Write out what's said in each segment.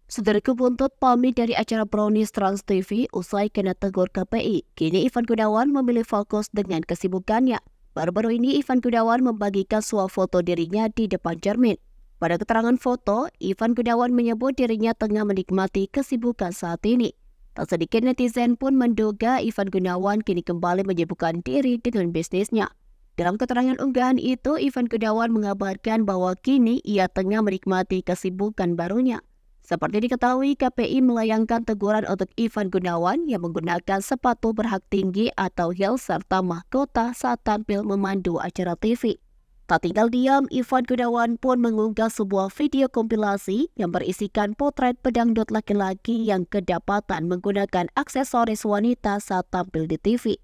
Saudaraku buntut pamit dari acara Brownies Trans TV usai kena tegur KPI. Kini Ivan Gunawan memilih fokus dengan kesibukannya. Baru-baru ini Ivan Gunawan membagikan swafoto dirinya di depan cermin. Pada keterangan foto, Ivan Gunawan menyebut dirinya tengah menikmati kesibukan saat ini. Tak sedikit netizen pun menduga Ivan Gunawan kini kembali menyibukkan diri dengan bisnisnya. Dalam keterangan unggahan itu, Ivan Gunawan mengabarkan bahwa kini ia tengah menikmati kesibukan barunya. Seperti diketahui, KPI melayangkan teguran untuk Ivan Gunawan yang menggunakan sepatu berhak tinggi atau heels serta mahkota saat tampil memandu acara TV. Tak tinggal diam, Ivan Gunawan pun mengunggah sebuah video kompilasi yang berisikan potret pedangdut laki-laki yang kedapatan menggunakan aksesoris wanita saat tampil di TV.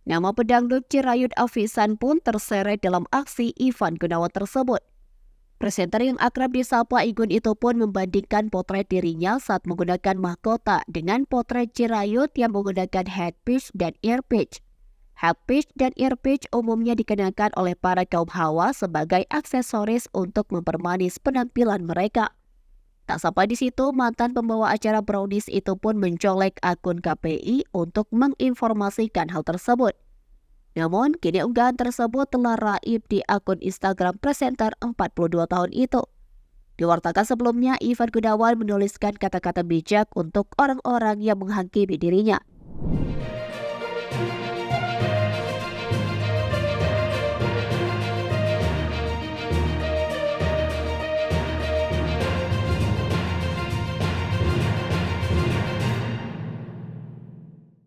Nama pedangdut Cirayut Afisan pun terseret dalam aksi Ivan Gunawan tersebut. Presenter yang akrab disapa Igun itu pun membandingkan potret dirinya saat menggunakan mahkota dengan potret Cirayut yang menggunakan headpiece dan earpiece. Headpiece dan earpiece umumnya dikenakan oleh para kaum hawa sebagai aksesoris untuk mempermanis penampilan mereka. Tak sampai di situ, mantan pembawa acara Brownies itu pun mencolek akun KPI untuk menginformasikan hal tersebut. Namun, kini unggahan tersebut telah raib di akun Instagram presenter 42 tahun itu. Diwartakan sebelumnya, Ivan Gunawan menuliskan kata-kata bijak untuk orang-orang yang menghakimi dirinya.